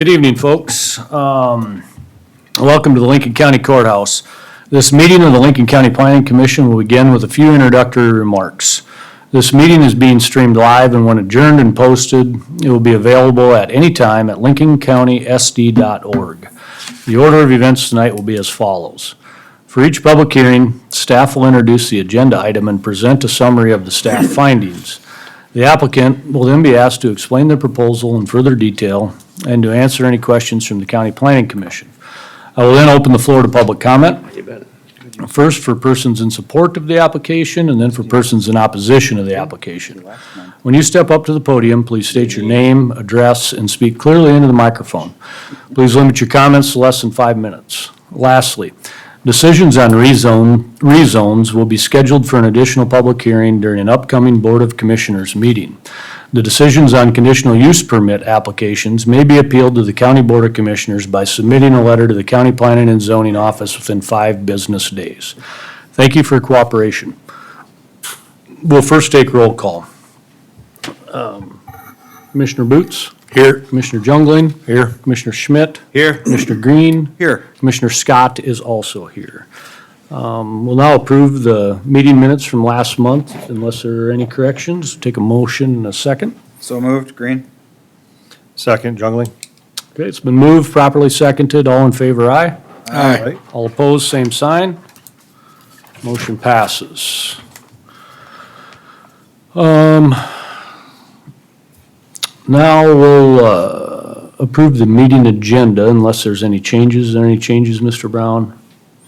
Good evening, folks. Welcome to the Lincoln County Courthouse. This meeting of the Lincoln County Planning Commission will begin with a few introductory remarks. This meeting is being streamed live, and when adjourned and posted, it will be available at any time at lincolncountysd.org. The order of events tonight will be as follows. For each public hearing, staff will introduce the agenda item and present a summary of the staff findings. The applicant will then be asked to explain their proposal in further detail and to answer any questions from the County Planning Commission. I will then open the floor to public comment. First for persons in support of the application and then for persons in opposition of the application. When you step up to the podium, please state your name, address, and speak clearly into the microphone. Please limit your comments to less than 5 minutes. Lastly, decisions on rezones will be scheduled for an additional public hearing during an upcoming Board of Commissioners meeting. The decisions on conditional use permit applications may be appealed to the County Board of Commissioners by submitting a letter to the County Planning and Zoning Office within 5 business days. Thank you for your cooperation. We'll first take roll call. Commissioner Boots? Here. Commissioner Jungling? Here. Commissioner Schmidt? Here. Commissioner Green? Here. Commissioner Scott is also here. We'll now approve the meeting minutes from last month unless there are any corrections. Take a motion and a second. So moved, Green. Second, Jungling. Okay, it's been moved, properly seconded. All in favor, aye. Aye. All opposed, same sign. Motion passes. Now we'll approve the meeting agenda unless there's any changes. Are there any changes, Mr. Brown?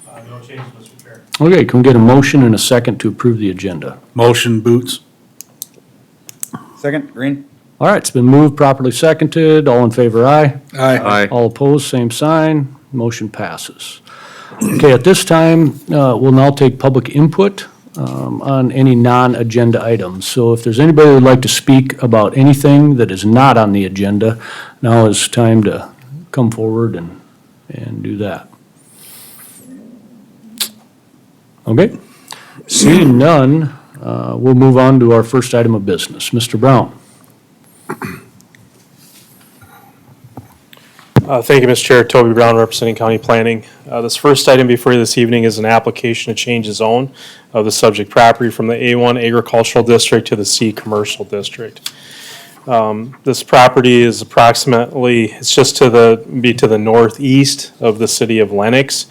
No changes, Mr. Chair. Okay, can we get a motion and a second to approve the agenda? Motion, Boots. Second, Green. All right, it's been moved, properly seconded. All in favor, aye. Aye. All opposed, same sign. Motion passes. Okay, at this time, we'll now take public input on any non-agenda items. So if there's anybody who would like to speak about anything that is not on the agenda, now is time to come forward and do that. Okay, seeing none, we'll move on to our first item of business. Mr. Brown. Thank you, Mr. Chair. Toby Brown, representing County Planning. This first item before you this evening is an application to change the zone of the subject property from the A1 Agricultural District to the C Commercial District. This property is approximately, it's just to the northeast of the city of Lenox.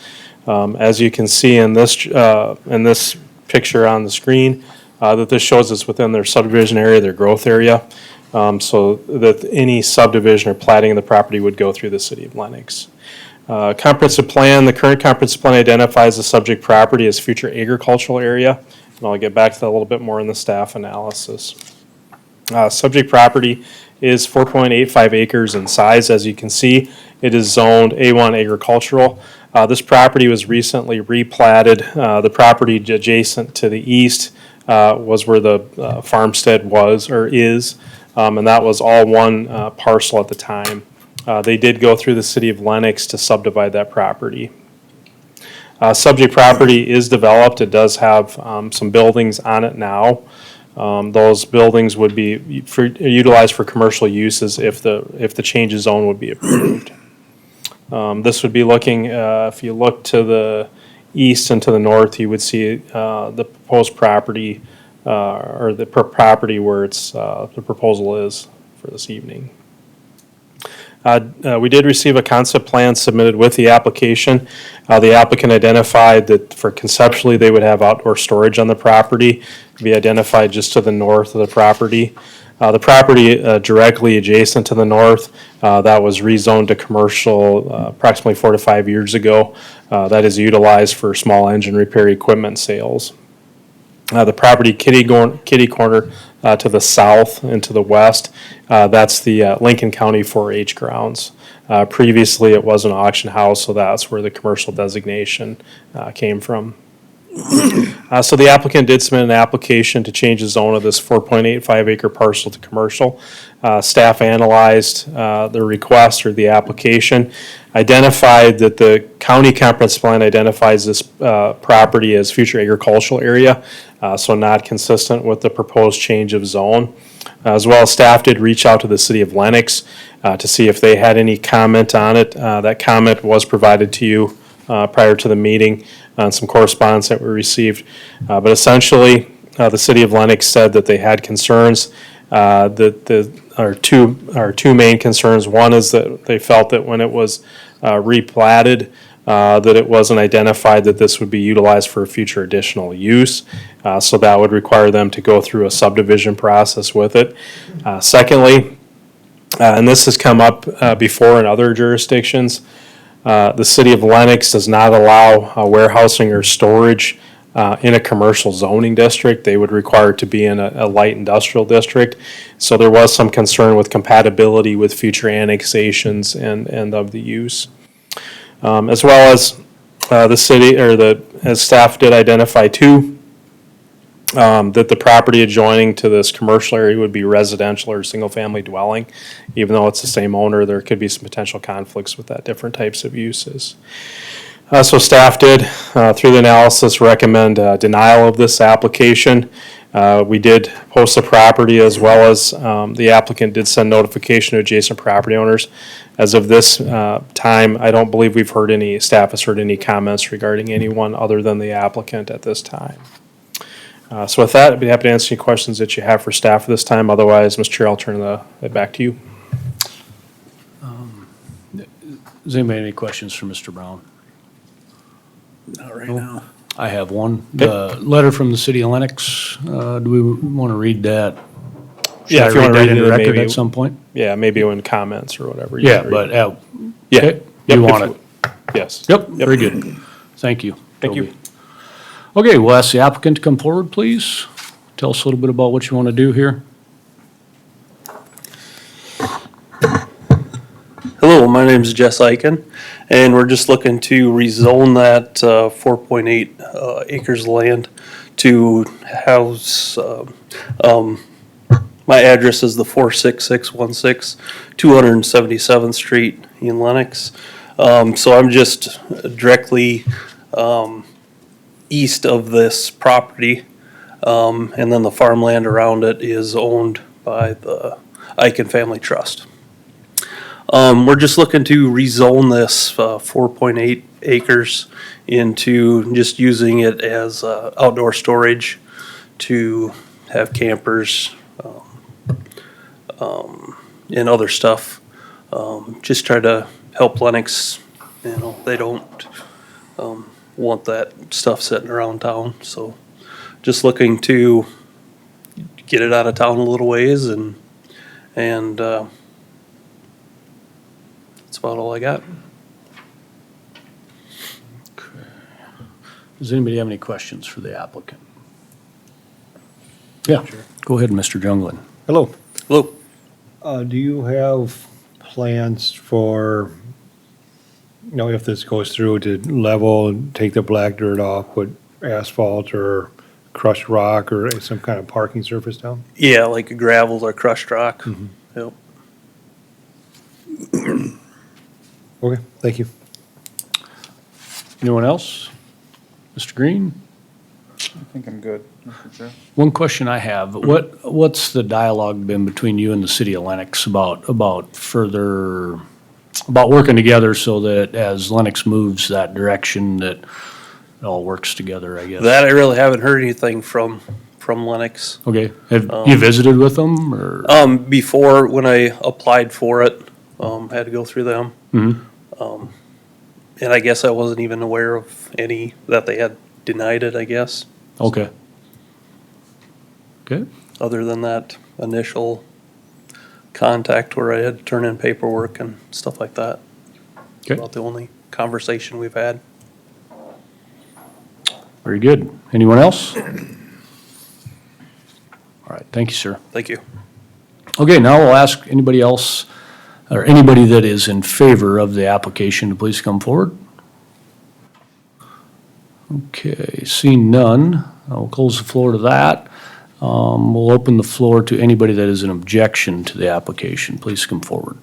As you can see in this picture on the screen, that this shows us within their subdivision area, their growth area. So that any subdivision or platting of the property would go through the city of Lenox. Comprehensive plan, the current comprehensive plan identifies the subject property as future agricultural area, and I'll get back to that a little bit more in the staff analysis. Subject property is 4.85 acres in size. As you can see, it is zoned A1 agricultural. This property was recently replatted. The property adjacent to the east was where the farmstead was or is. And that was all one parcel at the time. They did go through the city of Lenox to subdivide that property. Subject property is developed. It does have some buildings on it now. Those buildings would be utilized for commercial uses if the change of zone would be approved. This would be looking, if you look to the east and to the north, you would see the proposed property or the property where it's the proposal is for this evening. We did receive a concept plan submitted with the application. The applicant identified that for conceptually they would have outdoor storage on the property, be identified just to the north of the property. The property directly adjacent to the north, that was rezoned to commercial approximately 4 to 5 years ago. That is utilized for small engine repair equipment sales. The property kitty corner to the south and to the west, that's the Lincoln County 4-H grounds. Previously, it was an auction house, so that's where the commercial designation came from. So the applicant did submit an application to change the zone of this 4.85 acre parcel to commercial. Staff analyzed the request or the application, identified that the county comprehensive plan identifies this property as future agricultural area, so not consistent with the proposed change of zone. As well, staff did reach out to the city of Lenox to see if they had any comment on it. That comment was provided to you prior to the meeting on some correspondence that we received. But essentially, the city of Lenox said that they had concerns. Our two main concerns. One is that they felt that when it was replatted, that it wasn't identified that this would be utilized for future additional use. So that would require them to go through a subdivision process with it. Secondly, and this has come up before in other jurisdictions, the city of Lenox does not allow warehousing or storage in a commercial zoning district. They would require it to be in a light industrial district. So there was some concern with compatibility with future annexations and of the use. As well as the city, as staff did identify too, that the property adjoining to this commercial area would be residential or single-family dwelling. Even though it's the same owner, there could be some potential conflicts with that, different types of uses. So staff did, through the analysis, recommend denial of this application. We did post the property as well as the applicant did send notification to adjacent property owners. As of this time, I don't believe staff has heard any comments regarding anyone other than the applicant at this time. So with that, I'd be happy to answer any questions that you have for staff at this time. Otherwise, Mr. Chair, I'll turn it back to you. Does anybody have any questions for Mr. Brown? Not right now. I have one. The letter from the city of Lenox, do we want to read that? Should Yeah, I if you wanna read that read into it, record maybe- at some point? Yeah, maybe when comments or whatever. you Yeah, can but, read. okay, Yeah. Yep, you if want it? Yes. Yep, very good. Thank you. Thank you. Toby. Okay, we'll ask the applicant to come forward, please. Tell us a little bit about what you want to do here. Hello, my name is Jess Eichen, and we're just looking to rezone that 4.8 acres of land to house, my address is the 46616 277th Street in Lenox. So I'm just directly east of this property, and then the farmland around it is owned by the Eichen Family Trust. We're just looking to rezone this 4.8 acres into just using it as outdoor storage to have campers and other stuff. Just try to help Lenox, they don't want that stuff sitting around town. So just looking to get it out of town a little ways and that's about all I got. Does anybody have any questions for the applicant? Yeah, go ahead, Mr. Junglin. Hello. Hello. Do you have plans for, if this goes through, to level and take the black dirt off, put asphalt or crushed rock or some kind of parking surface down? Yeah, like a gravel or crushed rock. Yep. Okay, thank you. Anyone else? Mr. Green? I think I'm good, Mr. Chair. One question I have, what's the dialogue been between you and the city of Lenox about working together so that as Lenox moves that direction, that it all works together, I guess? That I really haven't heard anything from Lenox. Okay, have you visited with them, or? Before, when I applied for it, had to go through them. Mhm. And I guess I wasn't even aware of any, that they had denied it, I guess, Okay. Okay, other than that initial contact where I had to turn in paperwork and stuff like that. okay, About the only conversation we've had. very good. Anyone else? All right, thank you, sir. Thank you. Okay, now we'll ask anybody else, or anybody that is in favor of the application to please come forward. Okay, seeing none, I'll close the floor to that. We'll open the floor to anybody that is an objection to the application. Please come forward.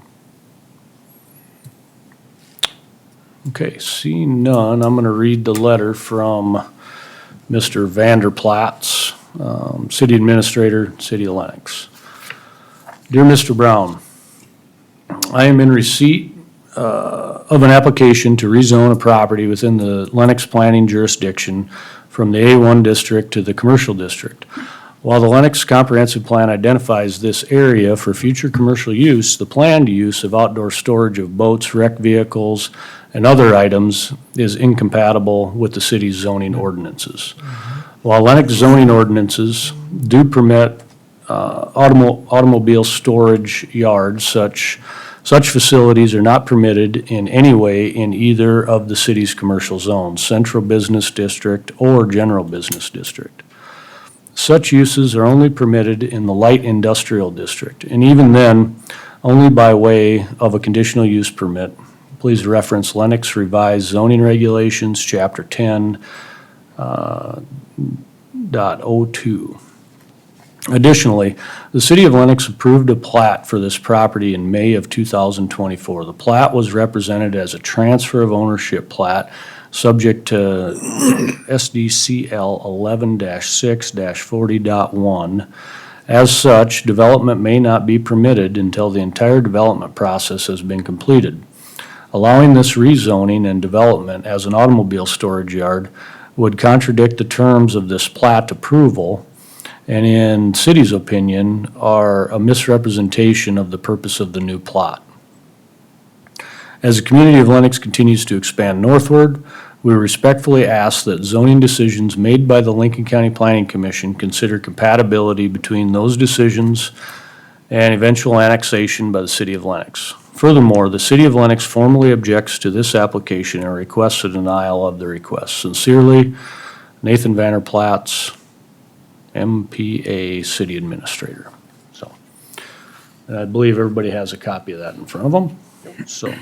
Okay, seeing none, I'm gonna read the letter from Mr. Vanderplatz, City Administrator, City of Lenox. Dear Mr. Brown, I am in receipt of an application to rezone a property within the Lenox planning jurisdiction from the A1 district to the commercial district. While the Lenox Comprehensive Plan identifies this area for future commercial use, the planned use of outdoor storage of boats, wrecked vehicles, and other items is incompatible with the city's zoning ordinances. While Lenox zoning ordinances do permit automobile storage yards, such facilities are not permitted in any way in either of the city's commercial zones, central business district or general business district. Such uses are only permitted in the light industrial district, and even then, only by way of a conditional use permit. Please reference Lenox Revised Zoning Regulations, Chapter 10, .02. Additionally, the City of Lenox approved a plat for this property in May of 2024. The plat was represented as a transfer of ownership plat subject to SDCL 11-6-40.1. As such, development may not be permitted until the entire development process has been completed. Allowing this rezoning and development as an automobile storage yard would contradict the terms of this plat approval, and in city's opinion, are a misrepresentation of the purpose of the new plot. As the community of Lenox continues to expand northward, we respectfully ask that zoning decisions made by the Lincoln County Planning Commission consider compatibility between those decisions and eventual annexation by the city of Lenox. Furthermore, the city of Lenox formally objects to this application and requests a denial of the request. Sincerely, Nathan Vanderplatz, MPA City Administrator. So, and I believe everybody has a copy of that in front of them. So,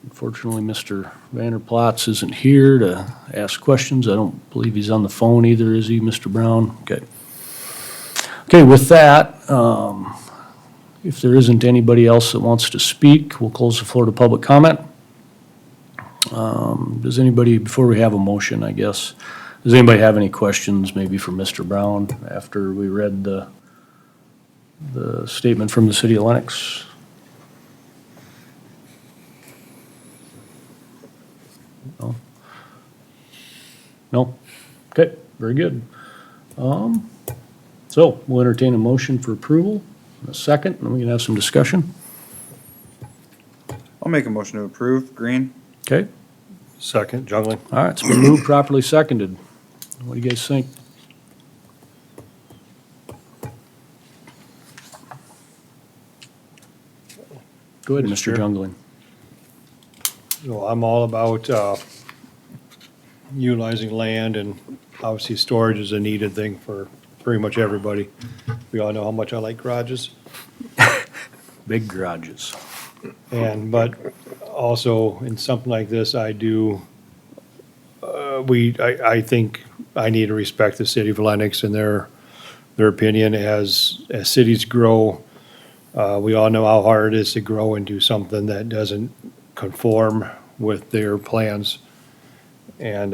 unfortunately, Mr. Vanderplatz isn't here to ask questions. I don't believe he's on the phone either, is he, Mr. Brown? Okay. Okay, with that, if there isn't anybody else that wants to speak, we'll close the floor to public comment. Does anybody, before we have a motion, I guess, does anybody have any questions maybe for Mr. Brown after we read the statement from the city of Lenox? No? No? Okay, very good. So we'll entertain a motion for approval, a second, and we can have some discussion. I'll make a motion to approve. Green? Okay, Second, Jungling. all right, it's been moved, properly seconded. What do you guys think? Go ahead, Mr. Mr. Jungling. So I'm all about utilizing land, and obviously storage is a needed thing for pretty much everybody. We all know how much I like garages. Big garages. But also in something like this, I think I need to respect the city of Lenox and their opinion. As cities grow, we all know how hard it is to grow into something that doesn't conform with their plans. And,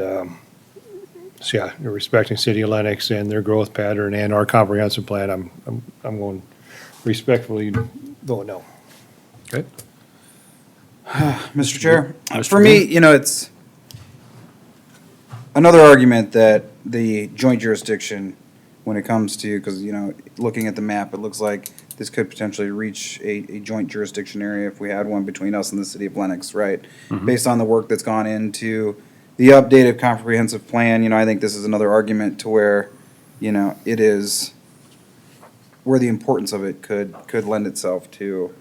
so yeah, respecting city of Lenox and their growth pattern and our comprehensive plan, I'm going respectfully vote no. Okay. Mr. Chair, Mr. for me, it's another argument that the joint jurisdiction, when it comes to, because, looking at the map, it looks like this could potentially reach a joint jurisdiction area if we had one between us and the city of Lenox, right? Based on the work that's gone into the updated comprehensive plan, I think this is another argument to where, it is, where the importance of it could lend itself to,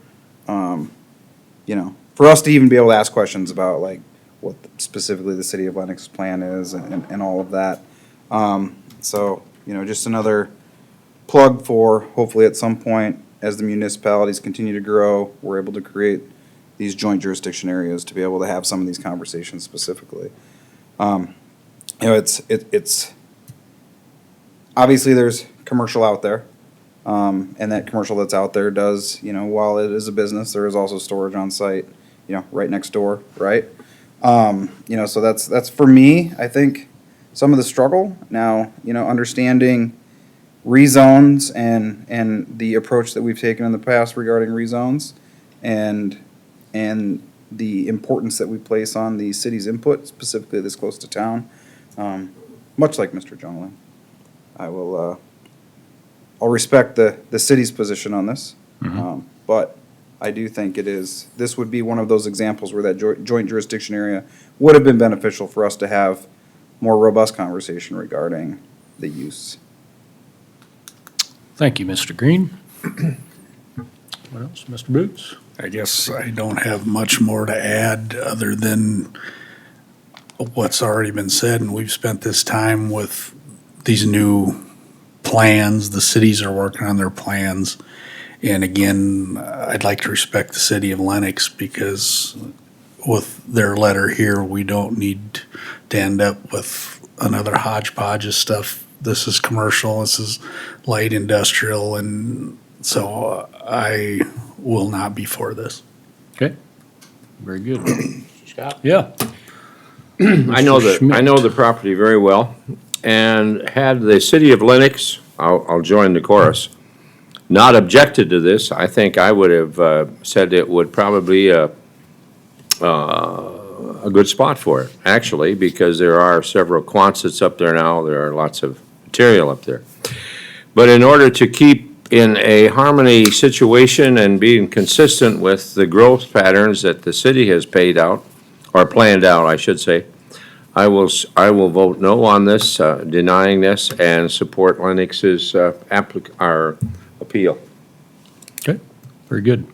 for us to even be able to ask questions about like what specifically the city of Lenox's plan is and all of that. So, just another plug for hopefully at some point as the municipalities continue to grow, we're able to create these joint jurisdiction areas to be able to have some of these conversations specifically. you know, it's obviously there's commercial out there. And that commercial that's out there does, you know, while it is a business, there is also storage on site, you know, right next door, right? You know, so that's for me, I think, some of the struggle. Now, you know, understanding rezones and the approach that we've taken in the past regarding rezones and the importance that we place on the city's input, specifically this close to town. Much like Mr. Jungling, I'll respect the city's position on this. But I do think this would be one of those examples where that joint jurisdiction area would have been beneficial for us to have more robust conversation regarding the use. Thank you, Mr. Green. What else? Mr. Boots? I guess I don't have much more to add other than what's already been said, and we've spent this time with these new plans. The cities are working on their plans. And again, I'd like to respect the city of Lenox because with their letter here, we don't need to end up with another hodgepodge of stuff. This is commercial, this is light industrial, and so I will not be for this. Okay, very good. Scott? Yeah. I know Schmidt. the property very well, and had the city of Lenox, I'll join the chorus, not objected to this, I think I would have said it would probably a good spot for it, actually, because there are several Quonsets up there now, there are lots of material up there. But in order to keep in a harmony situation and being consistent with the growth patterns that the city has paid out, or planned out, I should say, I will vote no on this, denying this, and support Lennox's our appeal. Okay, very good.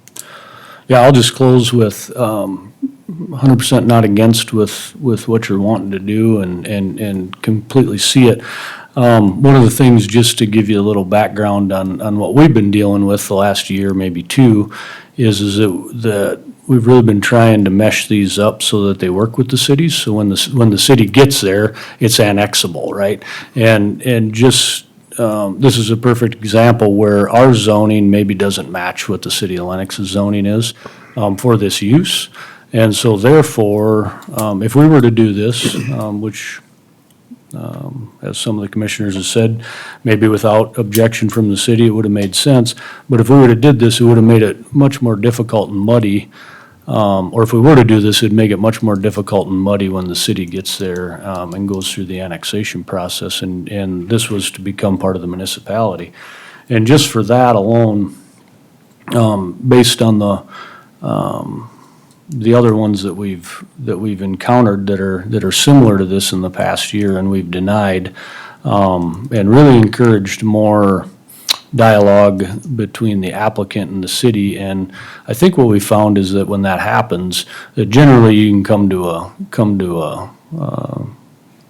Yeah, I'll just close with 100% not against with what you're wanting to do and completely see it. One of the things, just to give you a little background on what we've been dealing with the last year, maybe two, is that we've really been trying to mesh these up so that they work with the cities. So when the city gets there, it's annexable, right? And just this is a perfect example where our zoning maybe doesn't match what the city of Lennox's zoning is for this use. And so therefore, if we were to do this, which as some of the commissioners have said, maybe without objection from the city, it would have made sense. But if we would have did this, it would have made it much more difficult and muddy. Or if we were to do this, it'd make it much more difficult and muddy when the city gets there and goes through the annexation process. And this was to become part of the municipality. And just for that alone, based on the other ones that we've encountered that are similar to this in the past year and we've denied, and really encouraged more dialogue between the applicant and the city. And I think what we found is that when that happens, that generally you can come to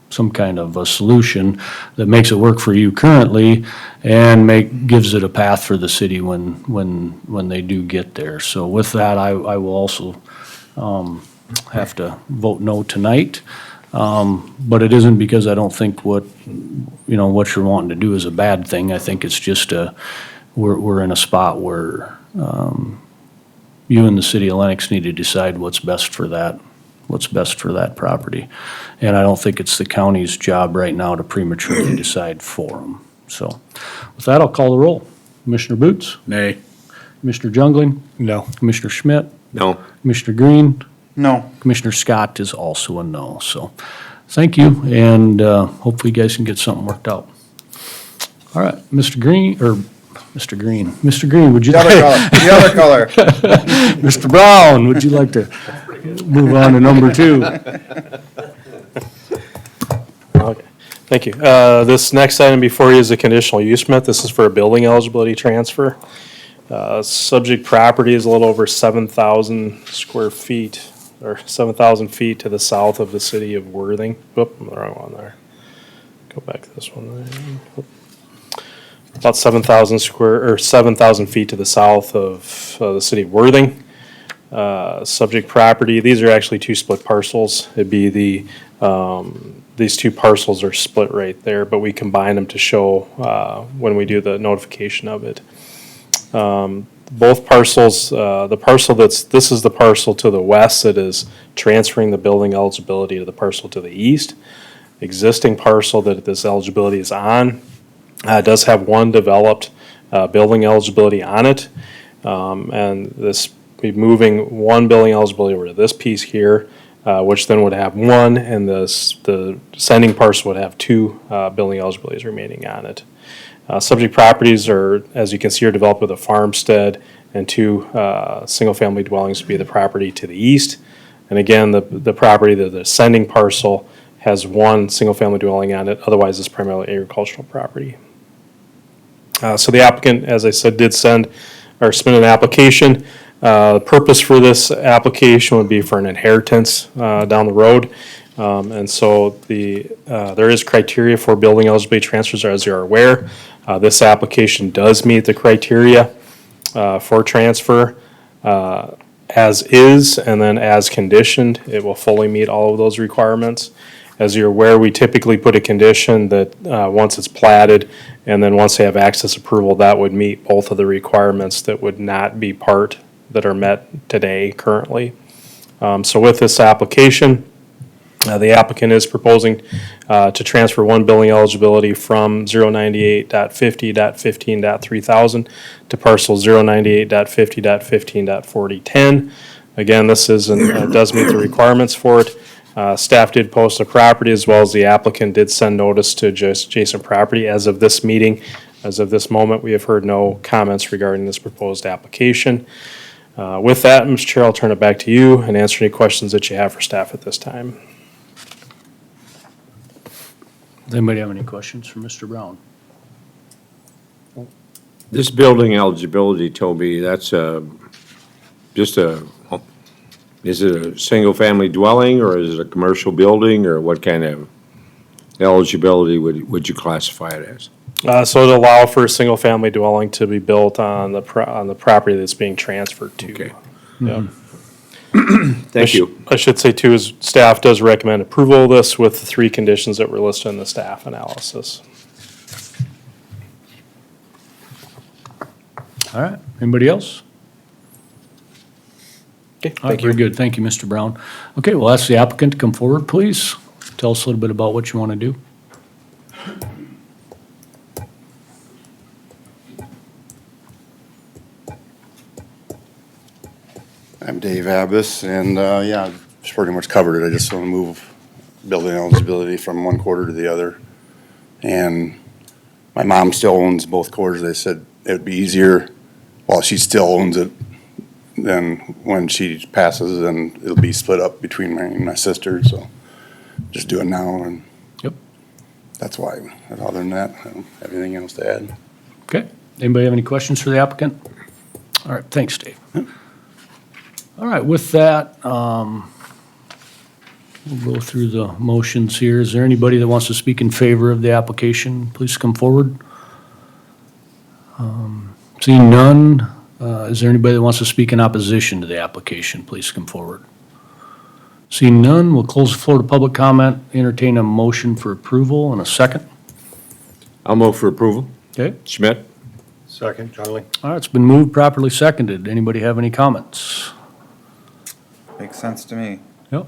some kind of a solution that makes it work for you currently and gives it a path for the city when they do get there. So with that, I will also have to vote no tonight. But it isn't because I don't think what you're wanting to do is a bad thing. I think it's just we're in a spot where you and the city of Lenox need to decide what's best for that property. And I don't think it's the county's job right now to prematurely decide for them. So with that, I'll call the roll. Commissioner Boots? Nay. Commissioner Jungling? No. Commissioner Schmidt? No. Commissioner Green? No. Commissioner Scott is also a no. So thank you, and hopefully you guys can get something worked out. All right, Mr. Green, would you? The other color. Mr. Brown, would you like to move on to number 2? Okay, thank you. This next item before you is a conditional use permit. This is for a building eligibility transfer. Subject property is a little over 7,000 square feet, or 7,000 feet to the south of the city of Worthing. Oop, I'm the wrong one there. Go back to this one there. About 7,000 feet to the south of the city of Worthing. Subject property, these are actually 2 split parcels. It'd be the these two parcels are split right there, but we combine them to show when we do the notification of it. Both parcels, the parcel this is the parcel to the west that is transferring the building eligibility to the parcel to the east. Existing parcel that this eligibility is on does have one developed building eligibility on it. And this, be moving one building eligibility over to this piece here, which then would have one, and the sending parcel would have two building eligibilities remaining on it. Subject properties are, as you can see, are developed with a farmstead and two single-family dwellings to be the property to the east. And again, the property, the sending parcel has one single-family dwelling on it, otherwise it's primarily agricultural property. So the applicant, as I said, did send or submit an application. The purpose for this application would be for an inheritance down the road. And so there is criteria for building eligibility transfers, as you are aware. This application does meet the criteria for transfer as is, and then as conditioned, it will fully meet all of those requirements. As you're aware, we typically put a condition that once it's platted, and then once they have access approval, that would meet both of the requirements that would not be part that are met today currently. So with this application, the applicant is proposing to transfer one building eligibility from 098.50.15.3000 to parcel 098.50.15.4010. Again, this is does meet the requirements for it. Staff did post a property, as well as the applicant did send notice to adjacent property. As of this meeting, as of this moment, we have heard no comments regarding this proposed application. With that, Mr. Chair, I'll turn it back to you and answer any questions that you have for staff at this time. Does anybody have any questions for Mr. Brown? This building eligibility, Toby, that's is it a single-family dwelling, or is it a commercial building, or what kind of eligibility would you classify it as? So it allow for a single-family dwelling to be built on the property that's being transferred to. Okay. Yeah. Thank you. I should say too, is staff does recommend approval of this with the three conditions that were listed in the staff analysis. All right, anybody else? Okay, All right, very good, thank you, Mr. Brown. Okay, we'll ask the applicant to come forward, please. Tell us a little bit about what you want to do. I'm Dave Abbas, and yeah, just pretty much covered it. I just want to move building eligibility from one quarter to the other. And my mom still owns both quarters. They said it would be easier while she still owns it than when she passes, and it'll be split up between my sister. So just do it now, and Yep. that's why. Other than that, I don't have anything else to add. Okay, anybody have any questions for the applicant? All right, thanks, Dave. All right, with that, we'll go through the motions here. Is there anybody that wants to speak in favor of the application? Please come forward. Seeing none, is there anybody that wants to speak in opposition to the application? Please come forward. Seeing none, we'll close the floor to public comment, entertain a motion for approval and a second. I'll move for approval. Okay, Schmidt? Second, Conley. all right, it's been moved, properly seconded. Anybody have any comments? Makes sense to me. Yep.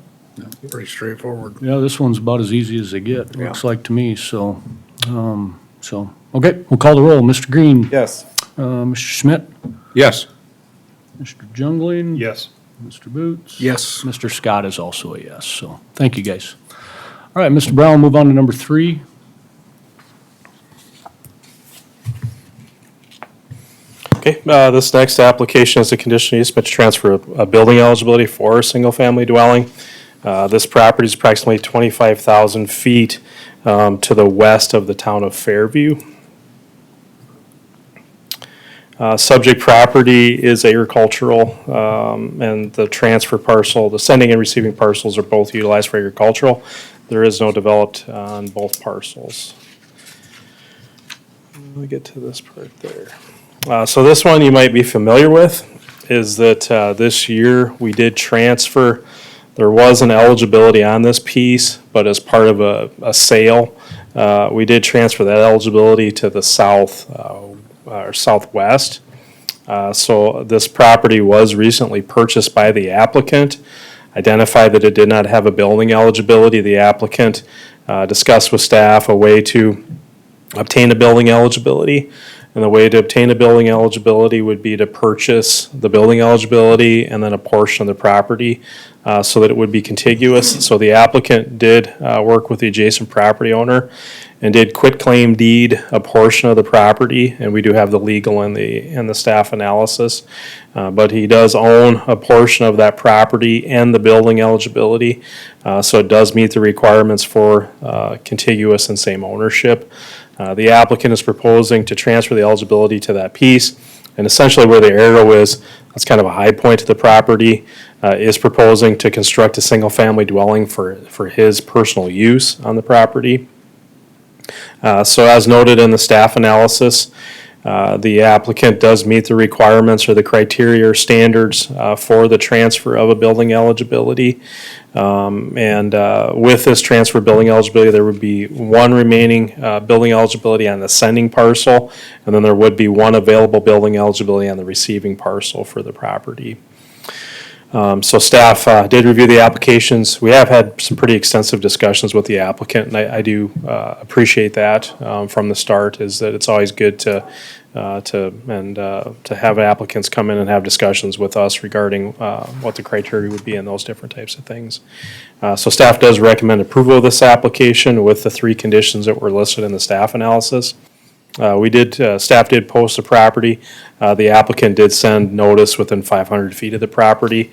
Pretty straightforward. Yeah, this one's about as easy as they get, looks like to me, so, okay, we'll call the roll. Mr. Green? Yes. Mr. Schmidt? Yes. Mr. Jungling? Yes. Mr. Boots? Yes. Mr. Scott is also a yes, so, thank you, guys. All right, Mr. Brown, move on to number 3. Okay, this next application is a conditional use but to transfer a building eligibility for a single-family dwelling. This property is approximately 25,000 feet to the west of the town of Fairview. Subject property is agricultural, and the transfer parcel, the sending and receiving parcels are both utilized for agricultural. There is no developed on both parcels. Let me get to this part there. So this one you might be familiar with is that this year we did transfer There was an eligibility on this piece, but as part of a sale, we did transfer that eligibility to the south, or southwest. So this property was recently purchased by the applicant, identified that it did not have a building eligibility. The applicant discussed with staff a way to obtain a building eligibility. And the way to obtain a building eligibility would be to purchase the building eligibility and then a portion of the property so that it would be contiguous. So the applicant did work with the adjacent property owner and did quitclaim deed a portion of the property, and we do have the legal and the staff analysis. But he does own a portion of that property and the building eligibility, so it does meet the requirements for contiguous and same ownership. The applicant is proposing to transfer the eligibility to that piece, and essentially where the arrow is, that's kind of a high point to the property, is proposing to construct a single-family dwelling for his personal use on the property. So as noted in the staff analysis, the applicant does meet the requirements or the criteria or standards for the transfer of a building eligibility. And with this transfer of building eligibility, there would be one remaining building eligibility on the sending parcel, and then there would be one available building eligibility on the receiving parcel for the property. So staff did review the applications. We have had some pretty extensive discussions with the applicant, and I do appreciate that from the start, is that it's always good to have applicants come in and have discussions with us regarding what the criteria would be and those different types of things. So staff does recommend approval of this application with the 3 conditions that were listed in the staff analysis. Staff did post the property. The applicant did send notice within 500 feet of the property.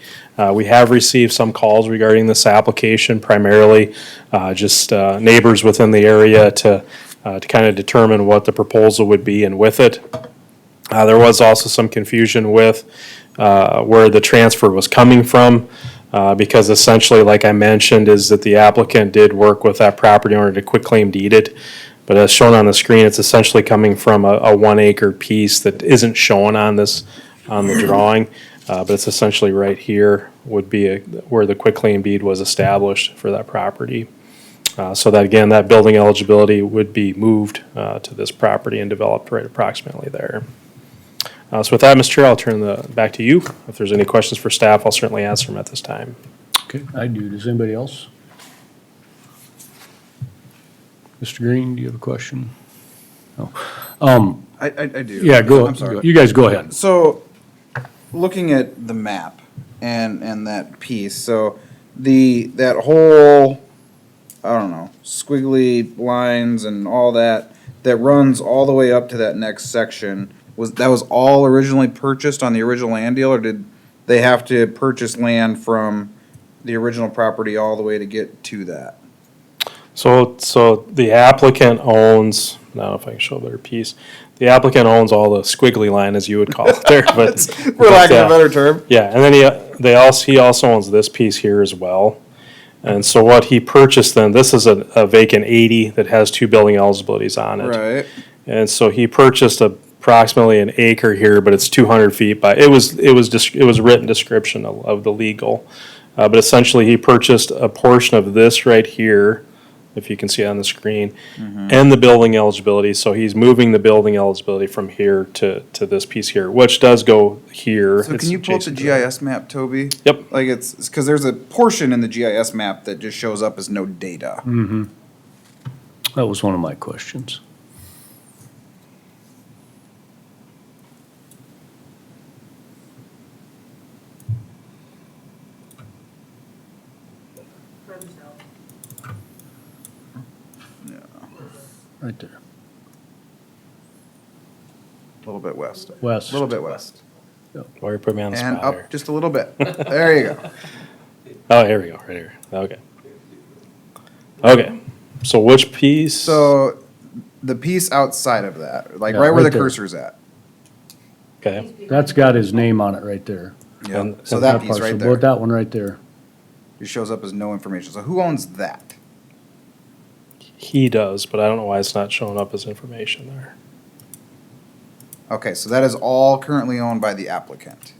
We have received some calls regarding this application, primarily just neighbors within the area to kind of determine what the proposal would be and with it. There was also some confusion with where the transfer was coming from. Because essentially, like I mentioned, is that the applicant did work with that property owner to quitclaim deed it. But as shown on the screen, it's essentially coming from a 1 acre piece that isn't shown on the drawing. But it's essentially right here would be where the quitclaim deed was established for that property. So that, again, that building eligibility would be moved to this property and developed right approximately there. So with that, Mr. Chair, I'll turn back to you. If there's any questions for staff, I'll certainly answer them at this time. Okay, I do. Does anybody else? Mr. Green, do you have a question? No. I do. Yeah, go. I'm sorry. You guys go ahead. So, looking at the map and that piece, so that whole, I don't know, squiggly lines and all that runs all the way up to that next section, that was all originally purchased on the original land deal, or did they have to purchase land from the original property all the way to get to that? So the applicant owns, I don't know if I can show a better piece. The applicant owns all the squiggly line, as you would call it there, but. For lack of a better term. Yeah, and then he also owns this piece here as well. And so what he purchased then, this is a vacant 80 that has 2 building eligibilities on it. Right. And so he purchased approximately an acre here, but it's 200 feet by, it was written description of the legal. But essentially he purchased a portion of this right here, if you can see it on the screen, and the building eligibility. So he's moving the building eligibility from here to this piece here, which does go here. So It's can you pull up the adjacent to that. GIS map, Toby? Yep. Like it's because there's a portion in the GIS map that just shows up as no data. That was one of my questions. Right there. A little bit west. West. A little bit west. Or you put me on the And spot here. up just a little bit. There you go. Oh, here we go, right here. Okay. Okay, so which piece? So the piece outside of that, like Yeah, right where right the there. cursor's at. Okay, That's got his name on it right there. Yeah. And- So that piece parcel, right about there, that one right there. it shows up as no information. So who owns that? he does, but I don't know why it's not showing up as information there. Okay, so that is all currently owned by the applicant.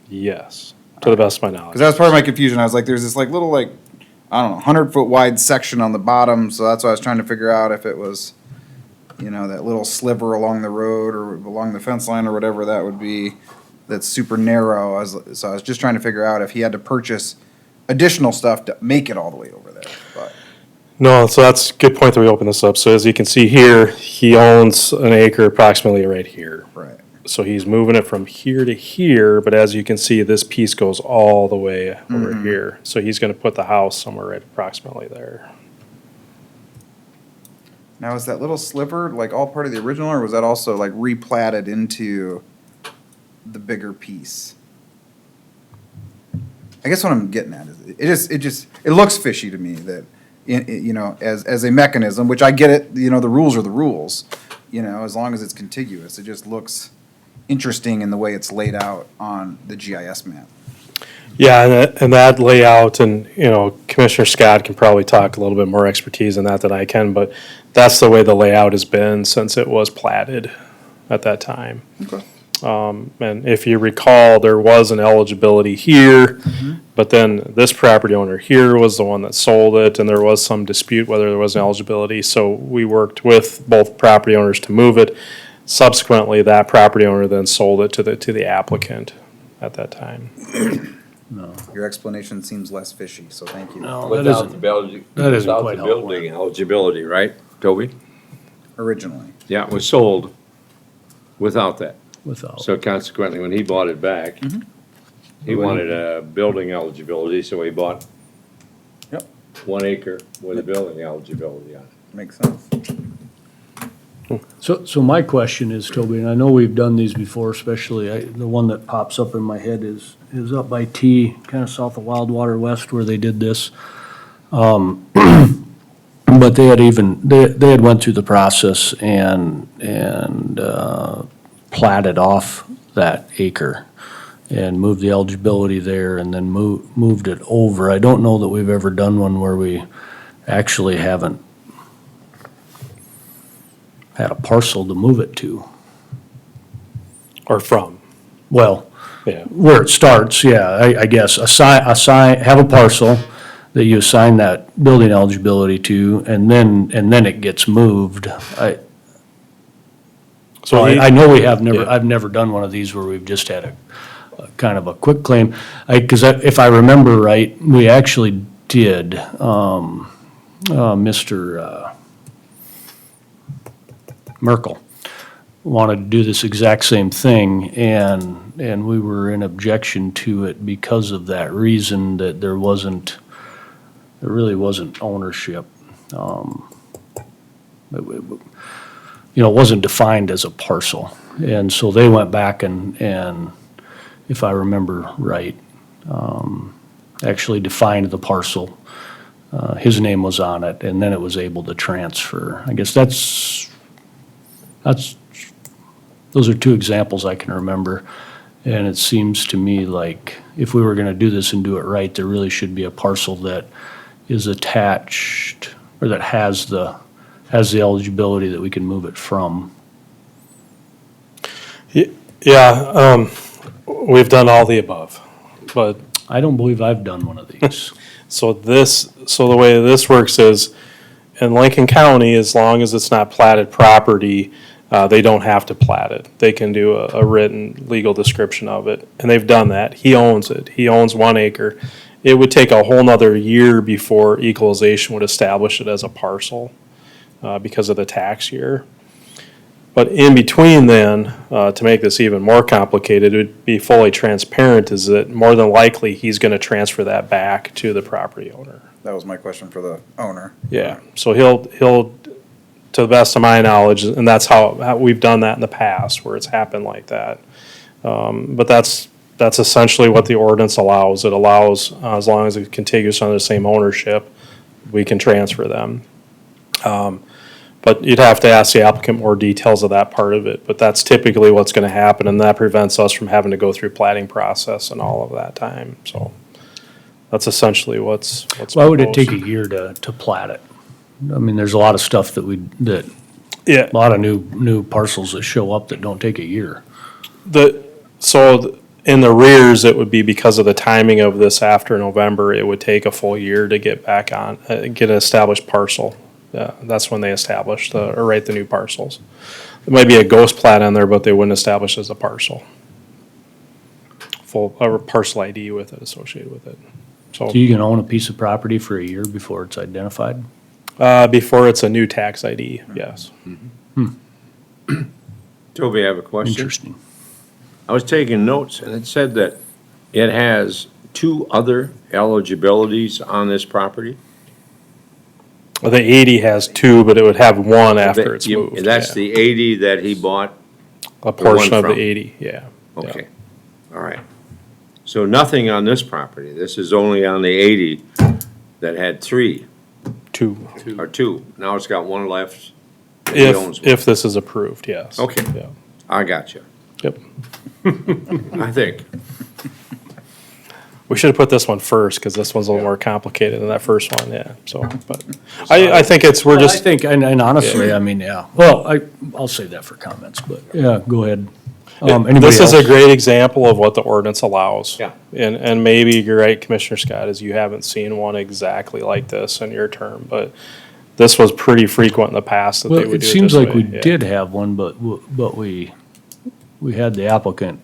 Yes. to the best of my Because knowledge. that was part of my confusion. I was like, there's this like little like, I don't know, 100-foot wide section on the bottom, so that's why I was trying to figure out if it was, you know, that little sliver along the road or along the fence line or whatever that would be, that's super narrow. So I was just trying to figure out if he had to purchase additional stuff to make it all the way over there, but. No, so that's a good point that we open this up. So as you can see here, he owns an acre approximately right here. Right. So he's moving it from here to here, but as you can see, this piece goes all the way over here. So he's gonna put the house somewhere right approximately there. Now, is that little sliver like all part of the original, or was that also like replatted into the bigger piece? I guess what I'm getting at is it looks fishy to me that, you know, as a mechanism, which I get it, you know, the rules are the rules, you know, as long as it's contiguous, it just looks interesting in the way it's laid out on the GIS map. Yeah, and that layout, and, you know, Commissioner Scott can probably talk a little bit more expertise in that than I can, but that's the way the layout has been since it was platted at that time. Okay. And if you recall, there was an eligibility here, but then this property owner here was the one that sold it, and there was some dispute whether there was an eligibility, so we worked with both property owners to move it. Subsequently, that property owner then sold it to the applicant at that time. Your explanation seems less fishy, so thank you. No, that Without isn't, the building, that isn't without quite the helpful. building eligibility, right, Toby? Originally. Yeah, it was sold without that. without. So consequently, when he bought it back, he wanted a building eligibility, so he bought Yep. 1 acre with a building eligibility on it. Makes sense. So my question is, Toby, and I know we've done these before, especially, the one that pops up in my head is up by T, kind of south of Wildwater West where they did this. But they had went through the process and platted off that acre and moved the eligibility there and then moved it over. I don't know that we've ever done one where we actually haven't had a parcel to move it to. Or from, Well, yeah. where it starts, yeah, I guess, have a parcel that you assign that building eligibility to, and then it gets moved. So he- I know we have never, Yeah. I've never done one of these where we've just had a kind of a quick claim. Because if I remember right, we actually did, Mr. Merkel wanted to do this exact same thing, and we were in objection to it because of that reason, that there really wasn't ownership. It wasn't defined as a parcel. And so they went back and if I remember right, actually defined the parcel. His name was on it, and then it was able to transfer. I guess those are two examples I can remember. And it seems to me like if we were gonna do this and do it right, there really should be a parcel that is attached, or that has the eligibility that we can move it from. Yeah, we've done all the above, but I don't believe I've done one of these. so the way this works is, in Lincoln County, as long as it's not platted property, they don't have to plat it. They can do a written legal description of it, and they've done that. He owns it. He owns 1 acre. It would take a whole nother year before equalization would establish it as a parcel, because of the tax year. But in between then, to make this even more complicated, it would be fully transparent, is that more than likely, he's gonna transfer that back to the property owner. That was my question for the owner. Yeah, so he'll, to the best of my knowledge, and that's how we've done that in the past, where it's happened like that. But that's essentially what the ordinance allows. It allows, as long as it's contiguous under the same ownership, we can transfer them. But you'd have to ask the applicant more details of that part of it, but that's typically what's gonna happen, and that prevents us from having to go through plating process and all of that time, so. That's essentially what's Why would it proposed. take a year to plat it? I mean, there's a lot of stuff that Yeah, a lot of new parcels that show up that don't take a year. so In the rears, it would be because of the timing of this after November, it would take a full year to get back on, get an established parcel. That's when they establish or write the new parcels. There might be a ghost plat on there, but they wouldn't establish as a parcel. Full, or parcel ID with it, associated with it. So, So you can own a piece of property for a year before it's identified? before it's a new tax ID, yes. Toby, I have a question. Interesting. I was taking notes, and it said that it has 2 other eligibilities on this property. The 80 has 2, but it would have 1 after it's You- moved. That's yeah. the 80 that he bought? A portion of the from. 80, yeah. Okay, all right. So nothing on this property. This is only on the 80 that had 3 2. or 2. Now it's got 1 left. He owns one. If this is approved, yes. Okay. Yeah. I got you. Yep. I think. We should have put this one first, because this one's a little more complicated than that first one, yeah, so, but, I think we're I just, think, and honestly, I mean, yeah, well, I'll save that for comments, but, yeah, go ahead. Anybody this is a else? great example of what the ordinance allows. Yeah. And maybe you're right, Commissioner Scott, is you haven't seen one exactly like this in your term, but this was pretty frequent in the past that they Well, would it do it seems this like way, we yeah. did have one, but we had the applicant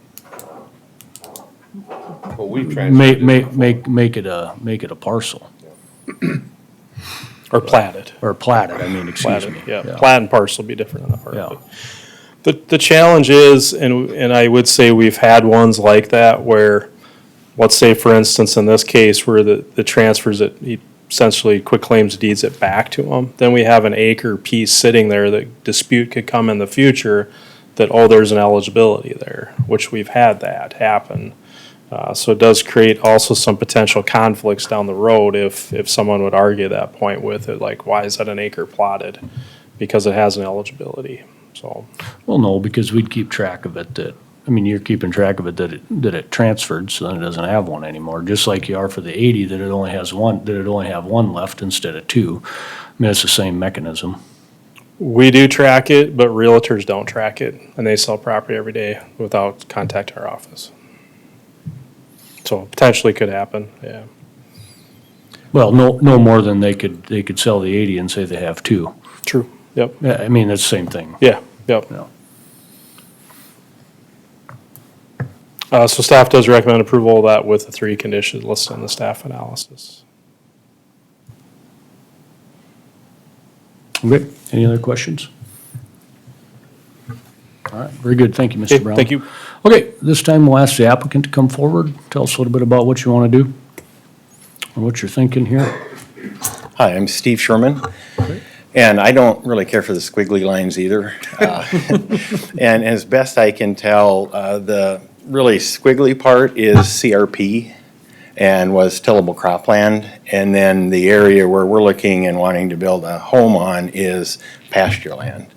Well, we make it a parcel, Or platted. or platted, I mean, excuse Platted, me. yeah, plat and parcel would be different on that part. Yeah. but The challenge is, and I would say we've had ones like that where, let's say for instance, in this case where the transfers it, he essentially quick claims deeds it back to them, then we have an acre piece sitting there that dispute could come in the future that, oh, there's an eligibility there, which we've had that happen. So it does create also some potential conflicts down the road if someone would argue that point with it, like, why is that an acre plotted? Because it has an eligibility, so. Well, no, because we'd keep track of it I mean, you're keeping track of it that it transferred, so then it doesn't have one anymore, just like you are for the 80, that it only have one left instead of 2. I mean, it's the same mechanism. We do track it, but realtors don't track it, and they sell property every day without contacting our office. So potentially could happen, yeah. Well, no more than they could sell the 80 and say they have 2. True, yep, Yeah, I mean, it's the same thing. yeah, yep. Yeah. So staff does recommend approval of that with the 3 conditions listed in the staff analysis. Okay, any other questions? All right, very good, thank you, Mr. Okay, Brown. thank you. Okay, this time we'll ask the applicant to come forward, tell us a little bit about what you want to do, or what you're thinking here. Hi, I'm Steve Sherman, and I don't really care for the squiggly lines either. And as best I can tell, the really squiggly part is CRP and was tillable cropland, and then the area where we're looking and wanting to build a home on is pasture land.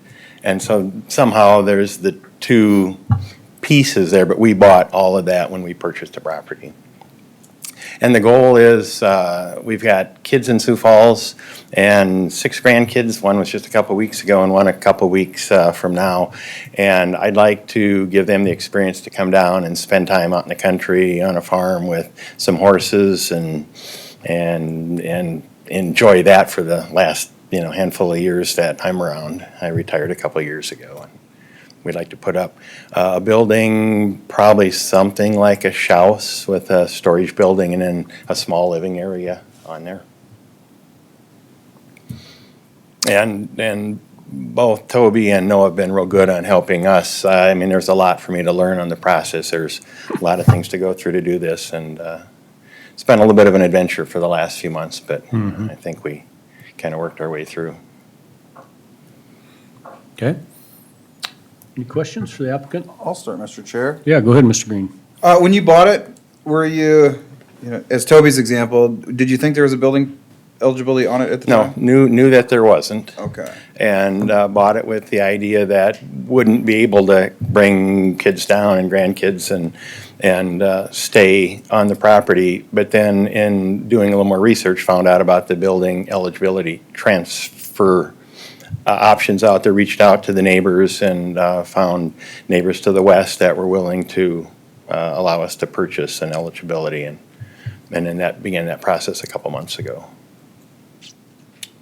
And so somehow there's the 2 pieces there, but we bought all of that when we purchased the property. And the goal is, we've got kids in Sioux Falls and 6 grandkids. One was just a couple weeks ago and one a couple weeks from now. And I'd like to give them the experience to come down and spend time out in the country on a farm with some horses and enjoy that for the last, handful of years that I'm around. I retired a couple of years ago. We'd like to put up a building, probably something like a house with a storage building and then a small living area on there. And both Toby and Noah have been real good on helping us. I mean, there's a lot for me to learn on the process. There's a lot of things to go through to do this, and it's been a little bit of an adventure for the last few months, but I think we kind of worked our way through. Okay? Any questions for the applicant? I'll start, Mr. Chair. Yeah, go ahead, Mr. Green. When you bought it, were you, as Toby's example, did you think there was a building eligibility on it at the No, time? knew that there wasn't. Okay. And bought it with the idea that wouldn't be able to bring kids down and grandkids and stay on the property. But then in doing a little more research, found out about the building eligibility transfer options out there, reached out to the neighbors and found neighbors to the west that were willing to allow us to purchase an eligibility, and then that began that process a couple months ago.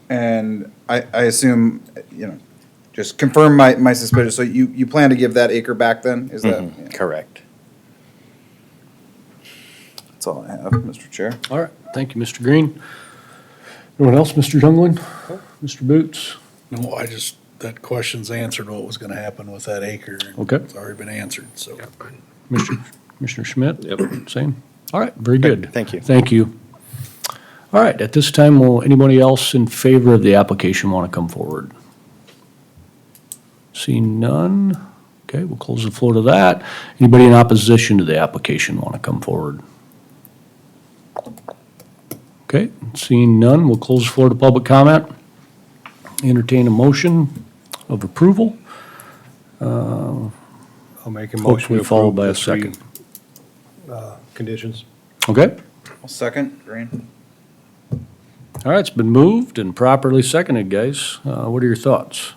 And I assume, just confirm my suspicion, so you plan to give that acre back then? Is that? Mhm, correct. That's all I have, Mr. Chair. All right, thank you, Mr. Green. Anyone else, Mr. Jungling? Mr. Boots? No, that question's answered what was gonna happen with that acre. Okay. It's already been answered, so. Commissioner Schmidt? Yep. Same? All right, very good. Thank you. Thank you. All right, at this time, will anybody else in favor of the application want to come forward? Seeing none, okay, we'll close the floor to that. Anybody in opposition to the application want to come forward? Okay, seeing none, we'll close the floor to public comment. Entertain a motion of approval. I'll make a motion. Hopefully to followed approve by a the three, second. Conditions. Okay? I'll second, Green. All right, it's been moved and properly seconded, guys. What are your thoughts?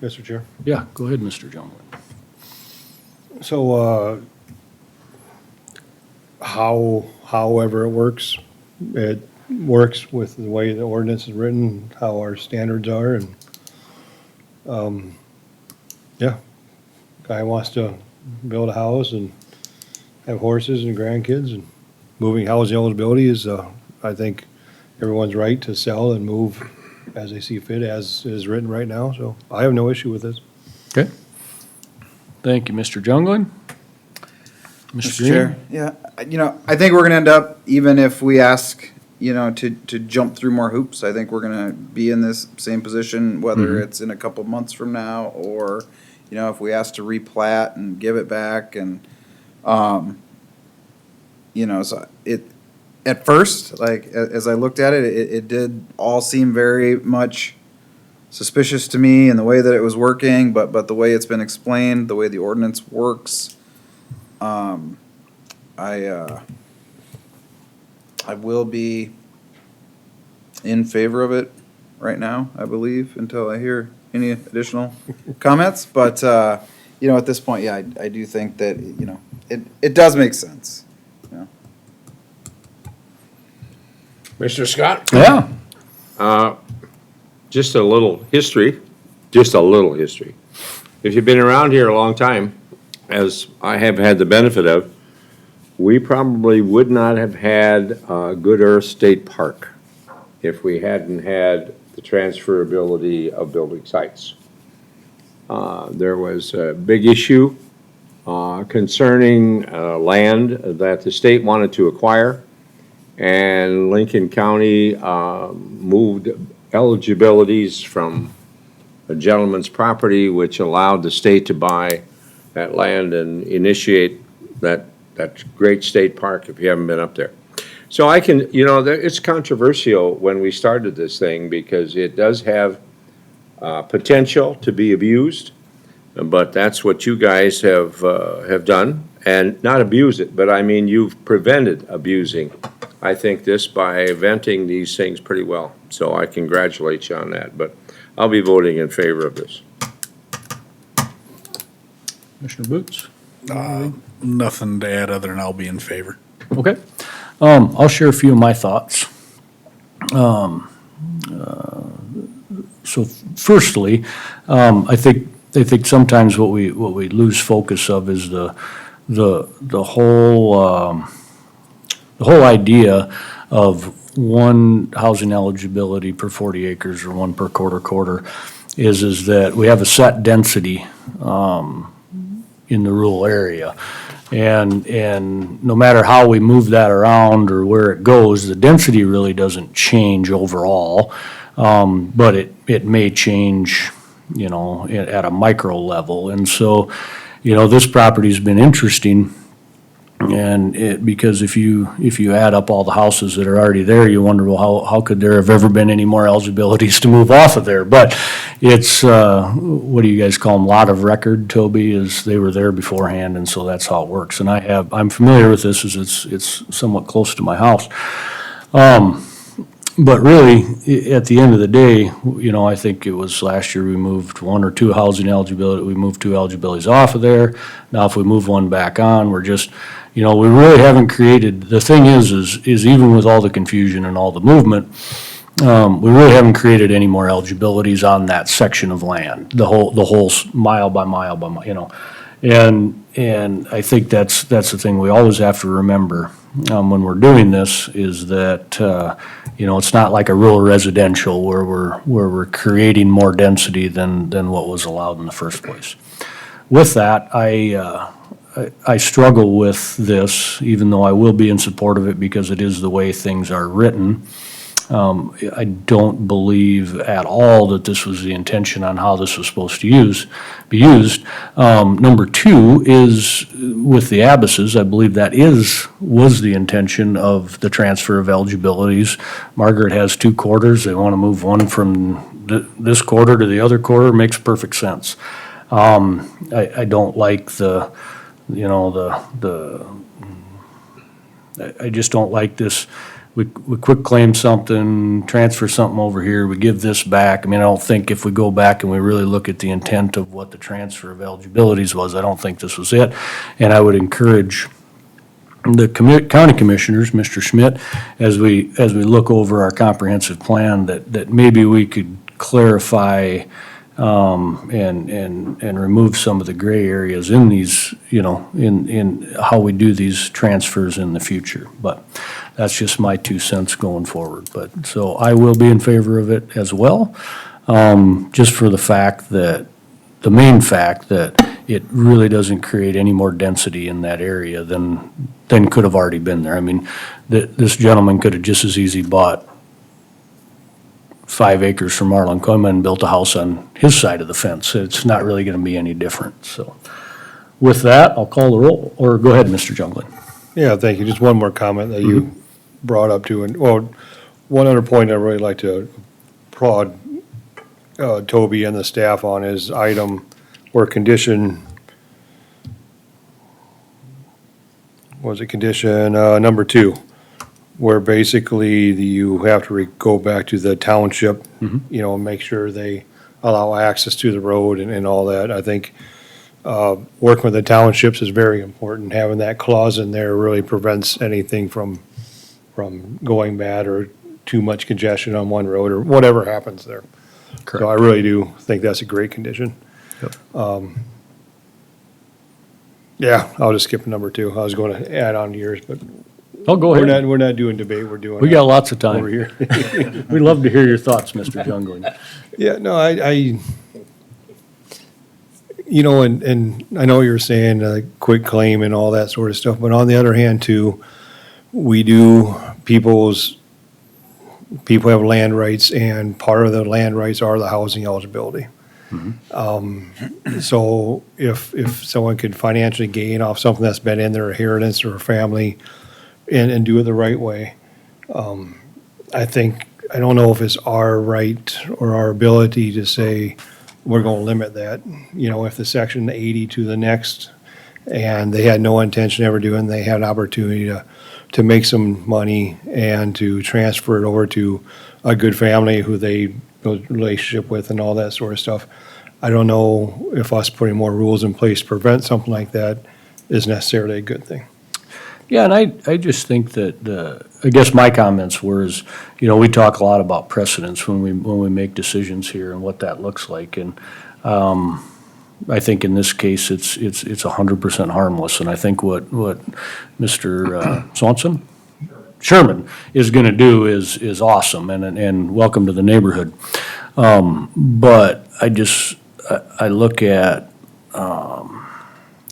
Mr. Chair. Yeah, go ahead, Mr. Jungling. So, however it works with the way the ordinance is written, how our standards are, and, yeah. Guy wants to build a house and have horses and grandkids, and moving housing eligibility is, I think, everyone's right to sell and move as they see fit, as is written right now, so I have no issue with this. Okay. Thank you, Mr. Jungling. Mr. Green? Chair, yeah, I think we're gonna end up, even if we ask, to jump through more hoops, I think we're gonna be in this same position, whether it's in a couple months from now, or, if we ask to replat and give it back, and, so at first, like, as I looked at it, it did all seem very much suspicious to me in the way that it was working, but the way it's been explained, the way the ordinance works, I will be in favor of it right now, I believe, until I hear any additional comments. But, at this point, yeah, I do think that, it does make sense. Mr. Scott? Yeah. Just a little history. If you've been around here a long time, as I have had the benefit of, we probably would not have had Good Earth State Park if we hadn't had the transferability of building sites. There was a big issue concerning land that the state wanted to acquire, and Lincoln County moved eligibilities from a gentleman's property, which allowed the state to buy that land and initiate that great state park, if you haven't been up there. So I can, it's controversial when we started this thing, because it does have potential to be abused, but that's what you guys have done, and not abuse it, but I mean, you've prevented abusing, I think, this by venting these things pretty well. So I congratulate you on that, but I'll be voting in favor of this. Commissioner Boots? Nothing to add other than I'll be in favor. Okay. I'll share a few of my thoughts. So firstly, I think sometimes what we lose focus of is the whole idea of one housing eligibility per 40 acres or one per quarter is that we have a set density in the rural area. And no matter how we move that around or where it goes, the density really doesn't change overall. But it may change, at a micro level. And so, this property's been interesting. And because if you add up all the houses that are already there, you wonder, well, how could there have ever been any more eligibilities to move off of there? But it's, what do you guys call them, lot of record, Toby, is they were there beforehand, and so that's how it works. And I'm familiar with this, as it's somewhat close to my house. But really, at the end of the day, you know, I think it was last year we moved 1 or 2 housing eligibility, we moved 2 eligibilities off of there. Now if we move one back on, we're just, you know, we really haven't created, the thing is even with all the confusion and all the movement, we really haven't created any more eligibilities on that section of land, the whole mile by mile by mile, you know. And I think that's the thing we always have to remember, when we're doing this, is that, you know, it's not like a rural residential where we're creating more density than what was allowed in the first place. With that, I struggle with this, even though I will be in support of it because it is the way things are written. I don't believe at all that this was the intention on how this was supposed to be used. Number 2 is with the Abbases, I believe that was the intention of the transfer of eligibilities. Margaret has 2 quarters, they want to move one from this quarter to the other quarter, makes perfect sense. I don't like I just don't like this. We quick claim something, transfer something over here, we give this back. I mean, I don't think if we go back and we really look at the intent of what the transfer of eligibilities was, I don't think this was it. And I would encourage the county commissioners, Mr. Schmidt, as we look over our comprehensive plan, that maybe we could clarify and remove some of the gray areas in these, you know, in how we do these transfers in the future. But that's just my 2 cents going forward. But, so I will be in favor of it as well, just for the main fact that it really doesn't create any more density in that area than could have already been there. I mean, this gentleman could have just as easy bought 5 acres from Marlon Coleman and built a house on his side of the fence. It's not really gonna be any different, so. With that, I'll call the roll, or go ahead, Mr. Junglin. Yeah, thank you. Just one more comment that you brought up too. And, well, one other point I'd really like to applaud Toby and the staff on is item or condition, condition number 2, where basically you have to go back to the township, you know, and make sure they allow access to the road and all that. I think working with the townships is very important. Having that clause in there really prevents anything from going bad or too much congestion on one road or whatever happens there. So I really do think that's a great condition. Yeah, I'll just skip number 2. I was going to add on to yours, but Oh, go ahead. we're not doing debate, we're doing. We got lots of time. Over here. We'd love to hear your thoughts, Mr. Junglin. Yeah, no, I you know, and I know you're saying quick claim and all that sort of stuff, but on the other hand too, people have land rights, and part of the land rights are the housing eligibility. So if someone could financially gain off something that's been in their inheritance or family and do it the right way, I don't know if it's our right or our ability to say, we're gonna limit that. You know, if the section 80 to the next, and they had no intention of ever doing, they had an opportunity to make some money and to transfer it over to a good family who they build a relationship with and all that sort of stuff. I don't know if us putting more rules in place to prevent something like that is necessarily a good thing. Yeah, and I just think that, I guess my comments were is, you know, we talk a lot about precedents when we make decisions here and what that looks like. And I think in this case, it's 100% harmless. And I think what Mr. Sherman is gonna do is awesome and welcome to the neighborhood. But I look at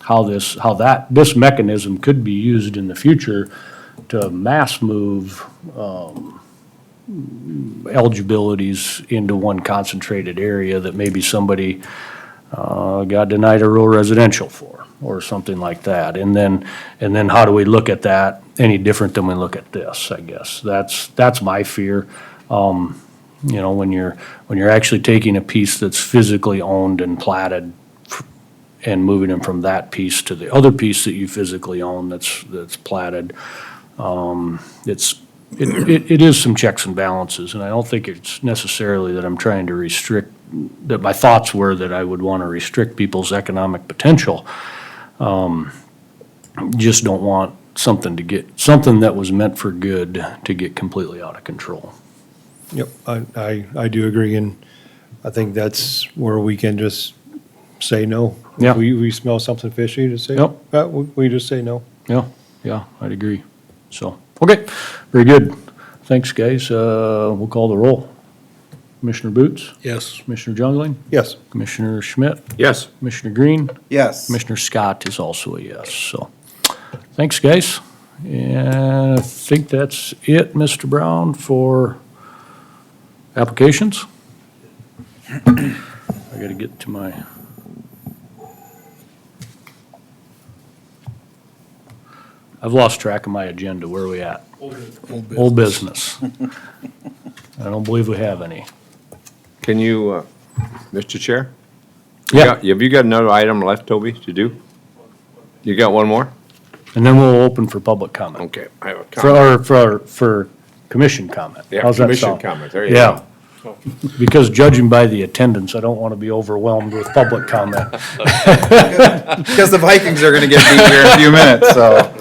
how this mechanism could be used in the future to mass move eligibilities into one concentrated area that maybe somebody got denied a rural residential for, or something like that. And then how do we look at that any different than we look at this, I guess. That's my fear. You know, when you're actually taking a piece that's physically owned and platted and moving them from that piece to the other piece that you physically own that's platted, it is some checks and balances, and I don't think it's necessarily that I'm trying to restrict, that my thoughts were that I would want to restrict people's economic potential. Just don't want something that was meant for good to get completely out of control. Yep, I do agree, and I think that's where we can just say no. Yeah. We smell something fishy, to say. Yep. We just say no. Yeah, I'd agree. So, okay, very good. Thanks, guys. We'll call the roll. Commissioner Boots? Yes. Commissioner Jungling? Yes. Commissioner Schmidt? Yes. Commissioner Green? Yes. Commissioner Scott is also a yes, so, thanks, guys. And I think that's it, Mr. Brown, for applications. I gotta get to my. I've lost track of my agenda. Where are we at? Old business. I don't believe we have any. Can you, Mr. Chair? Yeah, Have you got another item left, Toby, to do? You got one more? and then we'll open for public comment. Okay, I have a comment. For commission comment. Yeah, How's that commission sound? comment, there you Yeah. go. Because judging by the attendance, I don't want to be overwhelmed with public comment. Because the Vikings are gonna get beat here in a few minutes, so.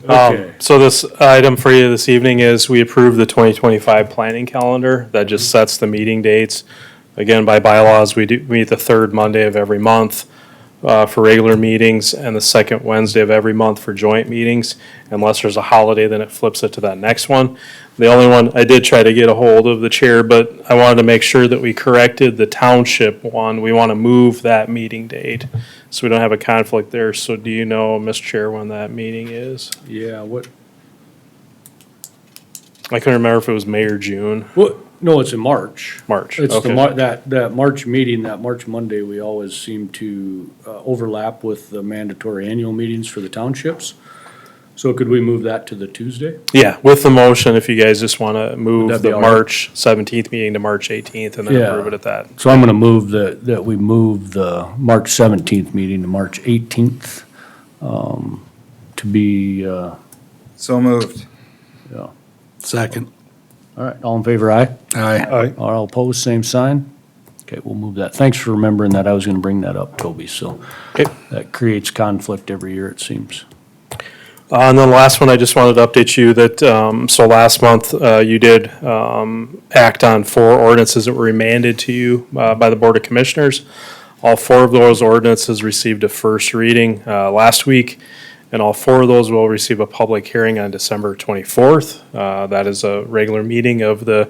Okay. So this item for you this evening is we approve the 2025 planning calendar. That just sets the meeting dates. Again, by bylaws, we meet the third Monday of every month for regular meetings and the second Wednesday of every month for joint meetings. Unless there's a holiday, then it flips it to that next one. The only one, I did try to get a hold of the chair, but I wanted to make sure that we corrected the township one. We want to move that meeting date, so we don't have a conflict there. So do you know, Mr. Chair, when that meeting is? Yeah, what, I couldn't remember if it was May or June. no, it's in March. March, It's the, okay. that March meeting, that March Monday, we always seem to overlap with the mandatory annual meetings for the townships. So could we move that to the Tuesday? Yeah, with the motion, if you guys just want to Would move that be the all right? March 17th meeting to March 18th and then Yeah. approve it at that. So I'm gonna move that we move the March 17th meeting to March 18th, to be, So moved. yeah. Second. All right, all in favor, aye? Aye. All opposed, same sign? Okay, we'll move that. Thanks for remembering that. I was gonna bring that up, Toby, so. Okay. That creates conflict every year, it seems. And then the last one, I just wanted to update you that, so last month, you did act on 4 ordinances that were remanded to you by the Board of Commissioners. All 4 of those ordinances received a first reading last week, and all 4 of those will receive a public hearing on December 24th. That is a regular meeting of the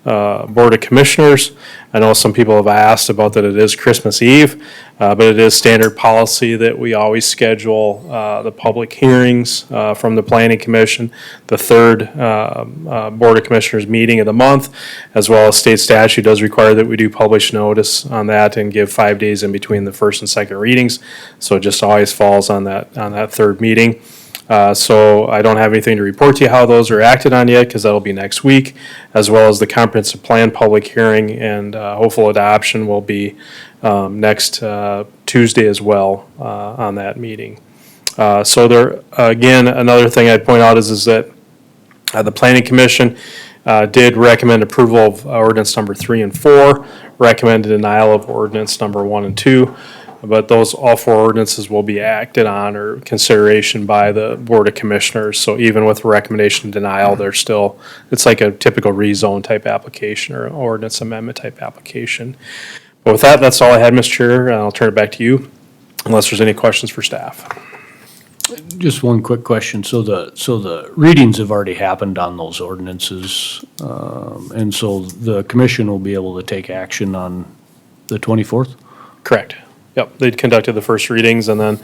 Board of Commissioners. I know some people have asked about that it is Christmas Eve, but it is standard policy that we always schedule the public hearings from the Planning Commission, the third Board of Commissioners meeting of the month, as well as state statute does require that we do publish notice on that and give 5 days in between the first and second readings. So it just always falls on that third meeting. So I don't have anything to report to you how those are acted on yet, because that'll be next week, as well as the comprehensive plan public hearing and hopeful adoption will be next Tuesday as well on that meeting. So there, again, another thing I'd point out is that the Planning Commission did recommend approval of ordinance number 3 and 4, recommended denial of ordinance number 1 and 2. But those, all 4 ordinances will be acted on or consideration by the Board of Commissioners. So even with recommendation denial, they're still, it's like a typical rezone type application or ordinance amendment type application. But with that, that's all I had, Mr. Chair, and I'll turn it back to you unless there's any questions for staff. Just one quick question. So the readings have already happened on those ordinances, and so the commission will be able to take action on the 24th? Correct. Yep, they conducted the first readings, and then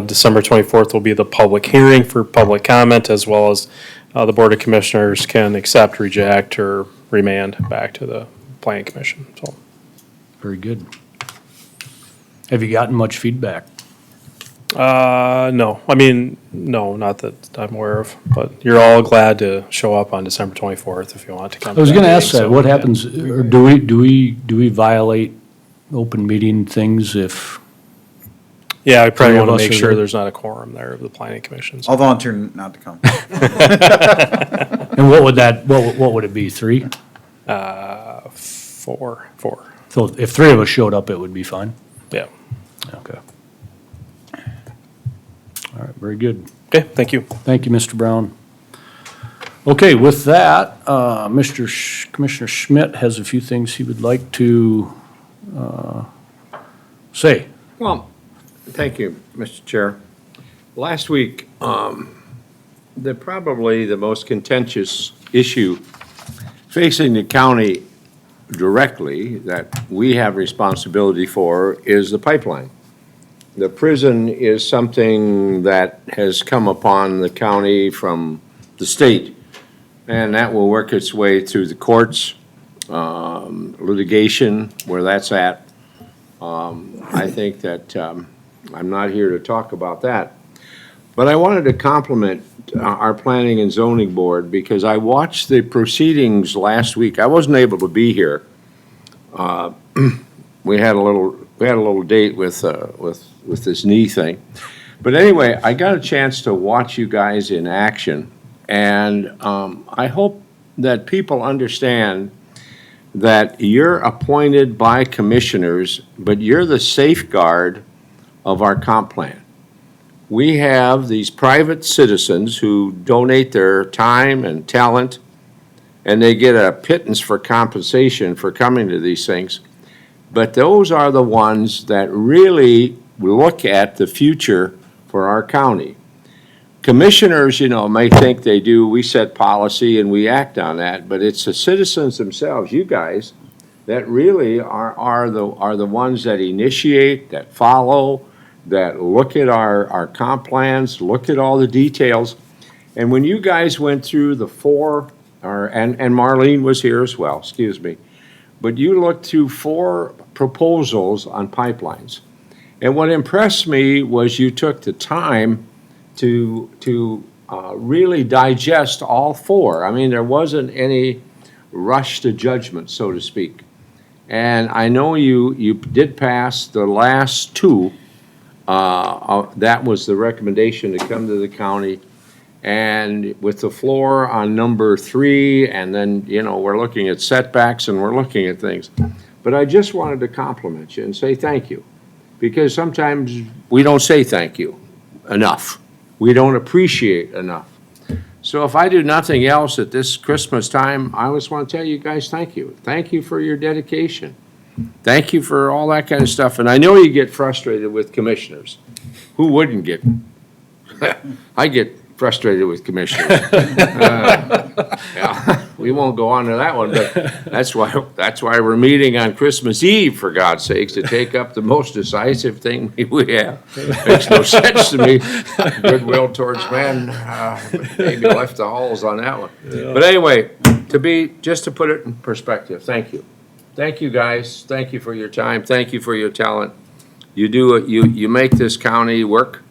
December 24th will be the public hearing for public comment, as well as the Board of Commissioners can accept, reject, or remand back to the Planning Commission, so. Very good. Have you gotten much feedback? No, I mean, no, not that I'm aware of, but you're all glad to show up on December 24th if you want to come. I was to gonna that ask meeting, that. so, What yeah. happens, or do we violate open meeting things if Yeah, I probably Three of want to us make are sure there. there's not a quorum there of the planning commissions. I'll volunteer not to come. And what would that, what would it be, 3? Four. So if 3 of us showed up, it would be fine? Yeah. Okay. All right, very good. Okay, thank you. Thank you, Mr. Brown. Okay, with that, Commissioner Schmidt has a few things he would like to say. Well, thank you, Mr. Chair. Last week, probably the most contentious issue facing the county directly that we have responsibility for is the pipeline. The prison is something that has come upon the county from the state, and that will work its way through the courts, litigation, where that's at. I think that, I'm not here to talk about that. But I wanted to compliment our planning and zoning board because I watched the proceedings last week. I wasn't able to be here. We had a little date with this knee thing. But anyway, I got a chance to watch you guys in action. And I hope that people understand that you're appointed by commissioners, but you're the safeguard of our comp plan. We have these private citizens who donate their time and talent, and they get a pittance for compensation for coming to these things. But those are the ones that really look at the future for our county. Commissioners, may think they do, we set policy and we act on that, but it's the citizens themselves, you guys, that really are the ones that initiate, that follow, that look at our comp plans, look at all the details. And when you guys went through the and Marlene was here as well, excuse me, but you looked through 4 proposals on pipelines. And what impressed me was you took the time to really digest all 4. I mean, there wasn't any rush to judgment, so to speak. And I know you did pass the last 2. That was the recommendation to come to the county. And with the floor on number 3, and then, we're looking at setbacks and we're looking at things. But I just wanted to compliment you and say thank you. Because sometimes we don't say thank you enough. We don't appreciate enough. So if I do nothing else at this Christmas time, I just want to tell you guys thank you. Thank you for your dedication. Thank you for all that kind of stuff. And I know you get frustrated with commissioners. Who wouldn't get? I get frustrated with commissioners. Yeah, we won't go on to that one, but that's why we're meeting on Christmas Eve, for God's sakes, to take up the most decisive thing we have. Makes no sense to me. Goodwill towards men, maybe left the halls on that one. But anyway, just to put it in perspective, thank you. Thank you, guys. Thank you for your time. Thank you for your talent. You do it. You make this county work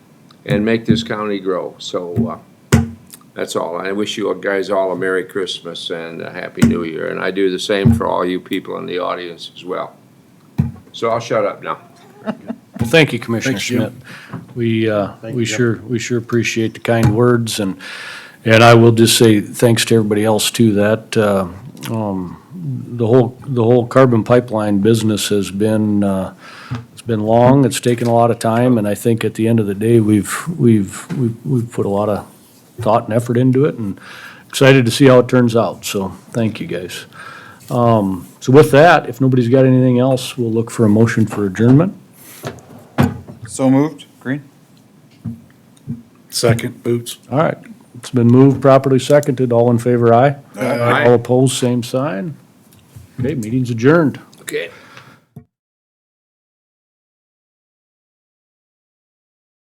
and make this county grow. So that's all. I wish you guys all a Merry Christmas and a Happy New Year. And I do the same for all you people in the audience as well. So I'll shut up now. Well, thank you, Commissioner Schmidt. We sure appreciate the kind words, and I will just say thanks to everybody else too. That the whole carbon pipeline business has been it's been long. It's taken a lot of time, and I think at the end of the day, we've put a lot of thought and effort into it, and excited to see how it turns out. So thank you, guys. So with that, if nobody's got anything else, we'll look for a motion for adjournment. So moved, Green? Second, Boots. All right, it's been moved, properly seconded. All in favor, aye. Aye. All opposed, same sign. Okay, meeting's adjourned. Okay.